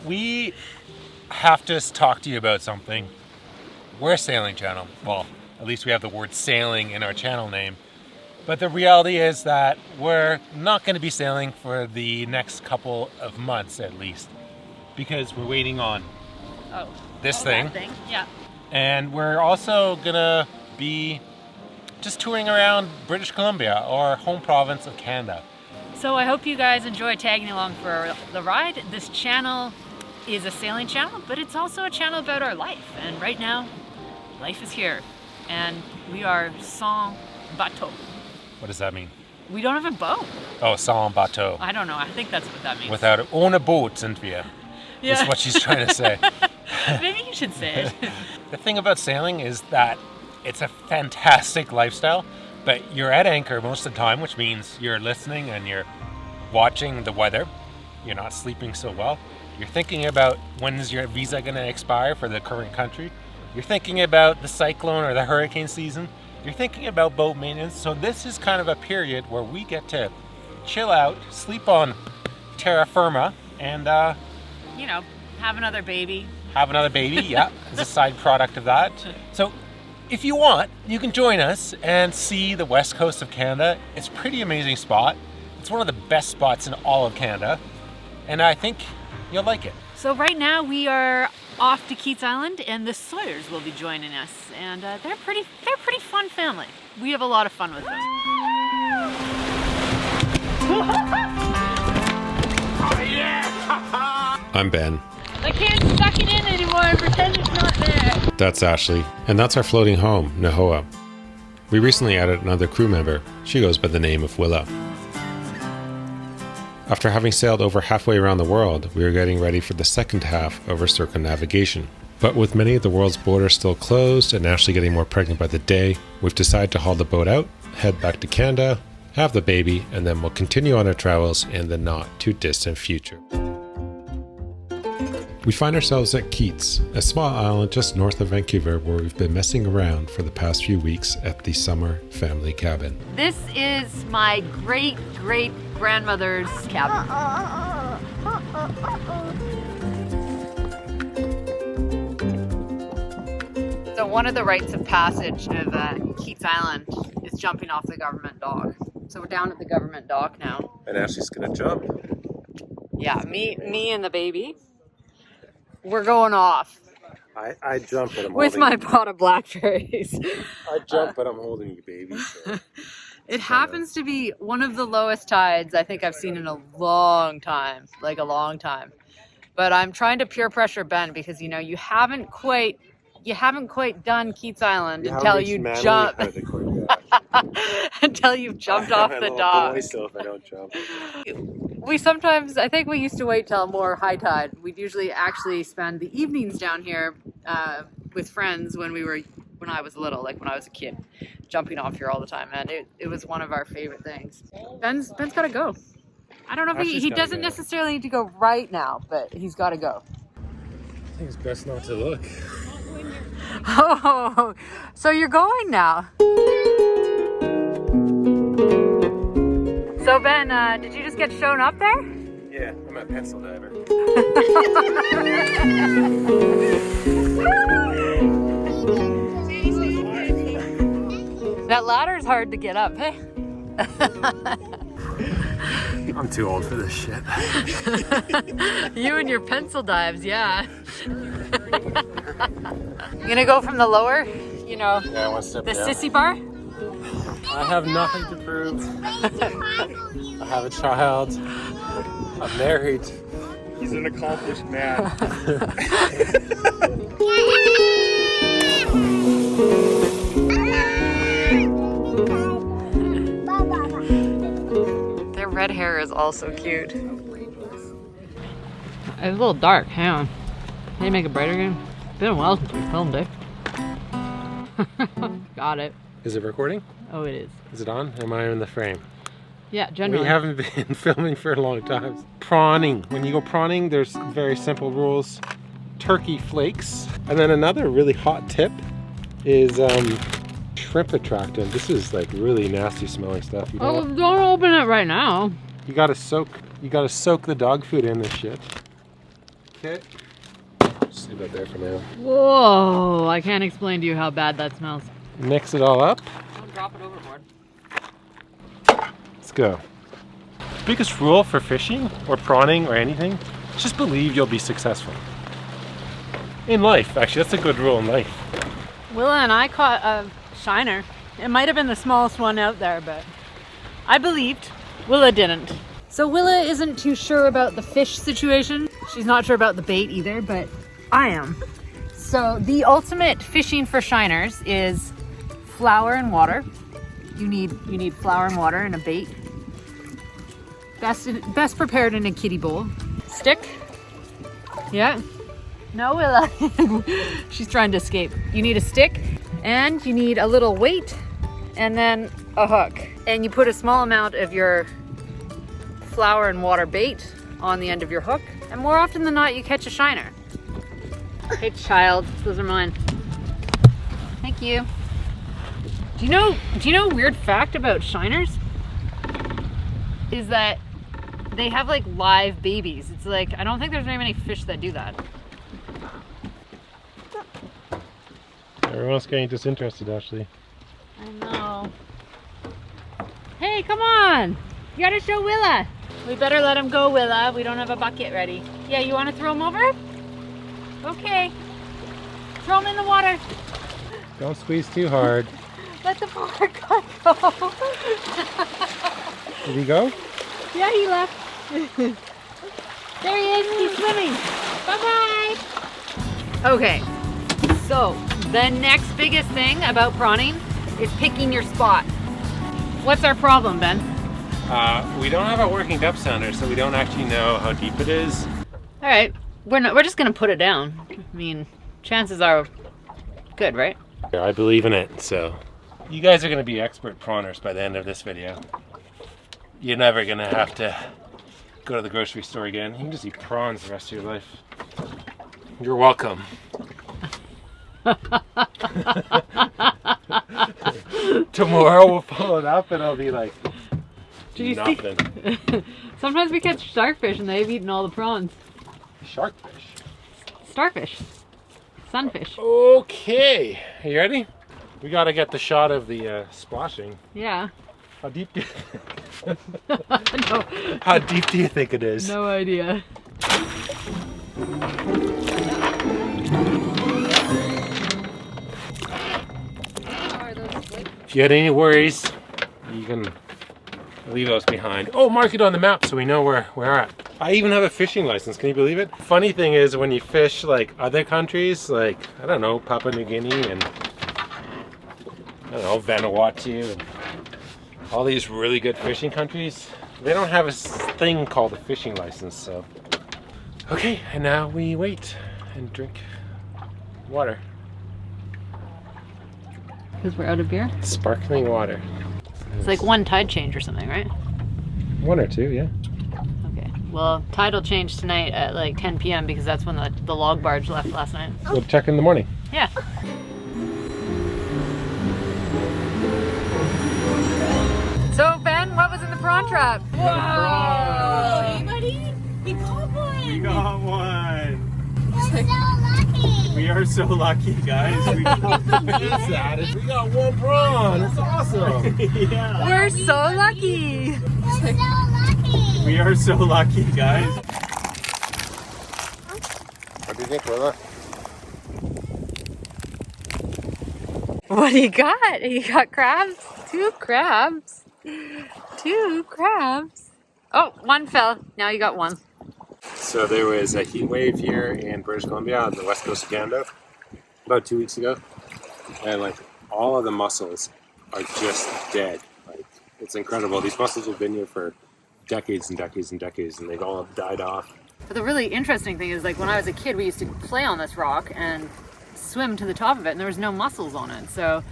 We have to talk to you about something. We're a sailing channel. Well, at least we have the word sailing in our channel name. But the reality is that we're not going to be sailing for the next couple of months at least. Because we're waiting on this thing. Yeah. And we're also going to be just touring around British Columbia, our home province of Canada. So I hope you guys enjoy tagging along for the ride. This channel is a sailing channel, but it's also a channel about our life. And right now, life is here. And we are sans bateau. What does that mean? We don't have a boat. Oh, sans bateau. I don't know. I think that's what that means. Without it. Own a boat, Cynthia. Yeah. Is what she's trying to say. Maybe you should say it. The thing about sailing is that it's a fantastic lifestyle, but you're at anchor most of the time, which means you're listening and you're watching the weather. You're not sleeping so well. You're thinking about when is your visa going to expire for the current country. You're thinking about the cyclone or the hurricane season. You're thinking about boat maintenance. So this is kind of a period where we get to chill out, sleep on terra firma, and you know, have another baby. Have another baby, yeah, as a side product of that. So if you want, you can join us and see the west coast of Canada. It's a pretty amazing spot. It's one of the best spots in all of Canada. And I think you'll like it. So right now we are off to Keats Island and the Sawyers will be joining us. And they're pretty fun family. We have a lot of fun with them. Oh yeah! I'm Ben. I can't suck it in anymore and pretend it's not there. That's Ashley, and that's our floating home, Nahoa. We recently added another crew member. She goes by the name of Willa. After having sailed over halfway around the world, we are getting ready for the second half of our circumnavigation. But with many of the world's borders still closed and Ashley getting more pregnant by the day, we've decided to haul the boat out, head back to Canada, have the baby, and then we'll continue on our travels in the not too distant future. We find ourselves at Keats, a small island just north of Vancouver where we've been messing around for the past few weeks at the summer family cabin. This is my great-great-grandmother's cabin. So one of the rites of passage of Keats Island is jumping off the government dock. So we're down at the government dock now. And Ashley's gonna jump. Yeah, me and the baby. We're going off. I jump, but I'm with holding my pot of blackberries. I jump, but I'm holding you, baby. So. It happens to be one of the lowest tides I think I've seen in a long time, like a long time. But I'm trying to peer pressure Ben because you know you haven't quite done Keats Island until you jump. Until you've jumped off the dock. Myself, I don't jump. We sometimes, I think we used to wait till more high tide. We'd usually actually spend the evenings down here with friends when I was little, like when I was a kid, jumping off here all the time. And it was one of our favorite things. Ben's got to go. I don't know if he doesn't necessarily need to go right now, but he's got to go. I think it's best not to look. Oh, so you're going now. So Ben, did you just get shown up there? Yeah, I'm a pencil diver. That ladder's hard to get up, hey? I'm too old for this shit. You and your pencil dives, yeah. You gonna go from the lower, you know, Yeah, one step the down. sissy bar? I have nothing to prove. I have a child. I'm married. He's an accomplished man. Their red hair is also cute. It's a little dark, hang on. Can you make it brighter again? It's been a while since we filmed it. Got it. Is it recording? Oh, it is. Is it on? Am I in the frame? Yeah, generally. We haven't been filming for a long time. Prawning. When you go prawning, there's very simple rules. Turkey flakes. And then another really hot tip is shrimp attractant. This is like really nasty smelling stuff. You Oh, don't open it right now. You gotta soak the dog food in this shit. Okay. Just leave that there for now. Whoa, I can't explain to you how bad that smells. Mix it all up. Don't drop it overboard. Let's go. Biggest rule for fishing or prawning or anything, just believe you'll be successful. In life, actually, that's a good rule in life. Willa and I caught a shiner. It might have been the smallest one out there, but I believed. Willa didn't. So Willa isn't too sure about the fish situation. She's not sure about the bait either, but I am. So the ultimate fishing for shiners is flour and water. You need flour and water and a bait. Best prepared in a kiddie bowl. Stick. Yeah. No, Willa. She's trying to escape. You need a stick and you need a little weight and then a hook. And you put a small amount of your flour and water bait on the end of your hook. And more often than not, you catch a shiner. Hey, child. Those are mine. Thank you. Do you know a weird fact about shiners? Is that they have like live babies. It's like, I don't think there's very many fish that do that. Everyone's getting disinterested, Ashley. I know. Hey, come on! You gotta show Willa. We better let him go, Willa. We don't have a bucket ready. Yeah, you wanna throw him over? Okay. Throw him in the water. Don't squeeze too hard. Let the water guy go. Did he go? Yeah, he left. There he is. He's swimming. Bye-bye. Okay. So, the next biggest thing about prawning is picking your spot. What's our problem, Ben? We don't have a working depth sounder, so we don't actually know how deep it is. All right. We're just going to put it down. I mean, chances are good, right? Yeah, I believe in it, so. You guys are going to be expert prawners by the end of this video. You're never going to have to go to the grocery store again. You can just eat prawns the rest of your life. You're welcome. Tomorrow we'll pull it up and I'll be like, nothing. Sometimes we catch starfish and they've eaten all the prawns. Sharkfish. Starfish. Sunfish. Okay. Are you ready? We got to get the shot of the splashing. Yeah. How deep do you think? No. How deep do you think it is? No idea. If you had any worries, you can leave those behind. Oh, mark it on the map so we know where we're at. I even have a fishing license, can you believe it? Funny thing is when you fish like other countries, like, I don't know, Papua New Guinea and, I don't know, Vanuatu and all these really good fishing countries, they don't have a thing called a fishing license, so. Okay, and now we wait and drink water. Because we're out of beer? Sparkling water. It's like one tide change or something, right? One or two, yeah. Okay. Well, tide will change tonight at like 10 p.m. because that's when the log barge left last night. We'll check in the morning. Yeah. So, Ben, what was in the prawn trap? Whoa! Hey, buddy! We caught one! We got one! We're so lucky. We are so lucky, guys. We got We got one prawn. That's awesome. yeah. We're so lucky! We're so lucky. We are so lucky, guys. What do you think, Willa? What do you got? You got crabs? 2 crabs. 2 crabs. Oh, one fell. Now you got one. So there was a heat wave here in British Columbia on the west coast of Canada about 2 weeks ago, and like all of the mussels are just dead. Like, it's incredible. These mussels have been here for decades and decades and decades, and they've all died off. But the really interesting thing is, like, when I was a kid, we used to play on this rock and swim to the top of it, and there was no mussels on it. So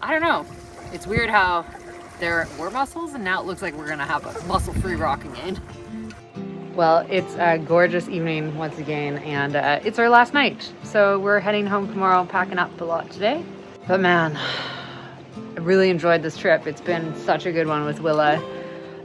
I don't know. It's weird how there were mussels, and now it looks like we're gonna have a mussel-free rock again. Well, it's a gorgeous evening once again, and it's our last night. So we're heading home tomorrow, packing up a lot today. But man, I really enjoyed this trip. It's been such a good one with Willa.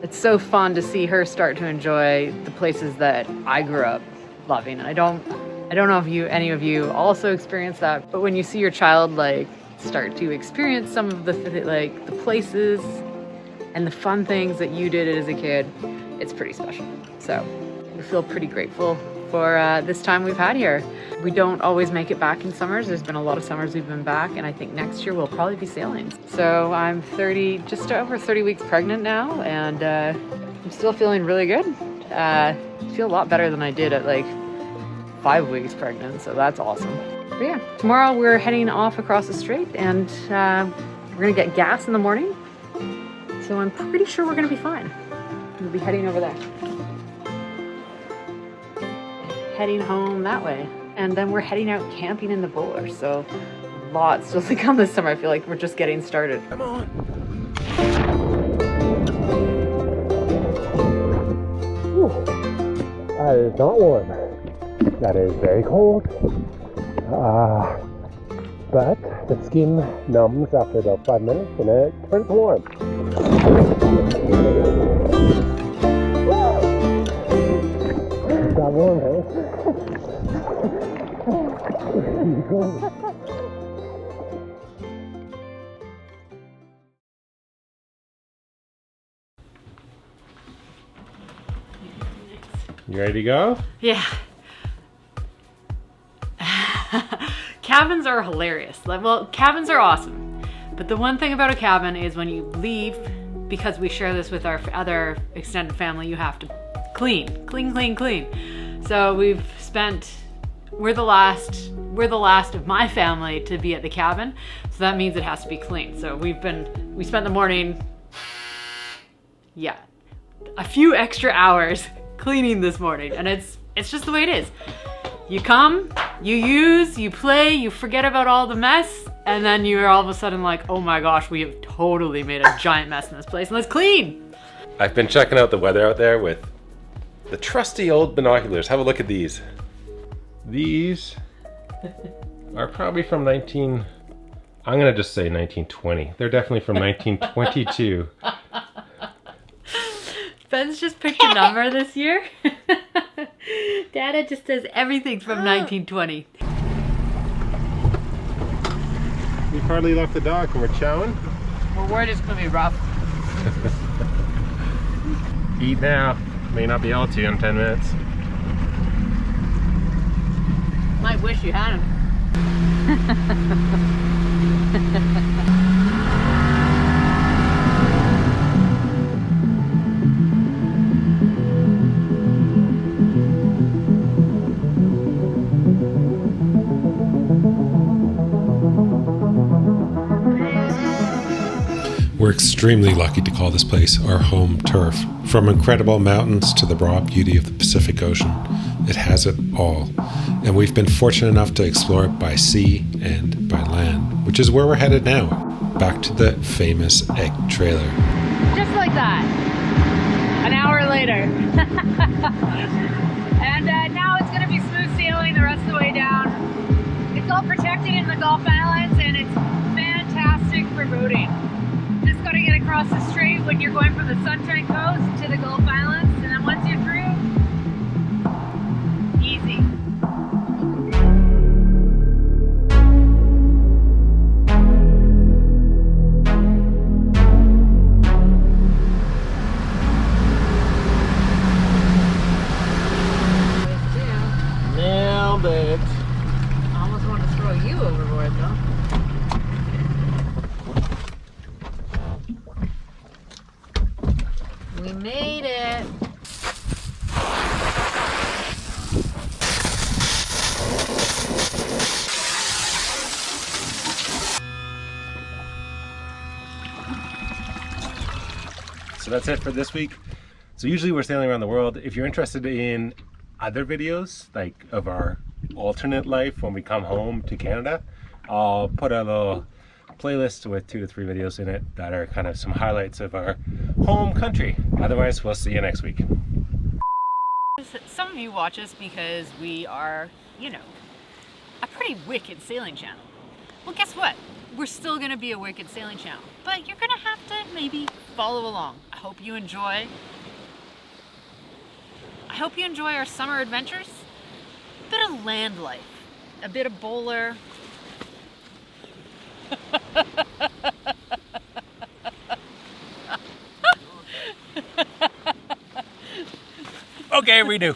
It's so fun to see her start to enjoy the places that I grew up loving. And I don't know if any of you also experience that, but when you see your child like start to experience some of the places and the fun things that you did as a kid, it's pretty special. So we feel pretty grateful for this time we've had here. We don't always make it back in summers. There's been a lot of summers we've been back, and I think next year we'll probably be sailing. So I'm just over 30 weeks pregnant now, and I'm still feeling really good. I feel a lot better than I did at like 5 weeks pregnant, so that's awesome. But yeah, tomorrow we're heading off across the strait, and we're gonna get gas in the morning. So I'm pretty sure we're gonna be fine. We'll be heading over there. Heading home that way. And then we're heading out camping in the bowler. So lots still to come this summer. I feel like we're just getting started. Come on. That is not warm. That is very cold. But the skin numbs after about 5 minutes and it turns warm. It's not warm, hey? You ready to go? Yeah. Cabins are hilarious. Well, cabins are awesome. But the one thing about a cabin is when you leave, because we share this with our other extended family, you have to clean. So we're the last of my family to be at the cabin. So that means it has to be clean. So we spent the morning, a few extra hours cleaning this morning, and it's just the way it is. You come, you use, you play, you forget about all the mess, and then you're all of a sudden like, oh my gosh, we have totally made a giant mess in this place, and let's clean. I've been checking out the weather out there with the trusty old binoculars. Have a look at these. These are probably from I'm gonna just say 1920. They're definitely from 1922. Ben's just picked a number this year. Dada just says everything's from 1920. We've hardly left the dock and we're chowing. We're worried it's gonna be rough. Eat now. May not be able to in 10 minutes. Might wish you had him. We're extremely lucky to call this place our home turf. From incredible mountains to the raw beauty of the Pacific Ocean, it has it all. And we've been fortunate enough to explore it by sea and by land, which is where we're headed now, back to the famous egg trailer. Just like that. An hour later. And now it's going to be smooth sailing the rest of the way down. It's all protected in the Gulf Islands, and it's fantastic for boating. Just got to get across the strait when you're going from the Sunshine Coast to the Gulf Islands, and then once you're through, easy. Nailed it. I almost want to throw you overboard though. We made it. So that's it for this week. So usually we're sailing around the world. If you're interested in other videos, like of our alternate life when we come home to Canada, I'll put a little playlist with 2 to 3 videos in it that are kind of some highlights of our home country. Otherwise, we'll see you next week. Some of you watch us because we are, a pretty wicked sailing channel. Well, guess what? We're still going to be a wicked sailing channel, but you're going to have to maybe follow along. I hope you enjoy our summer adventures. bit of land life, a bit of bowler. Okay, redo.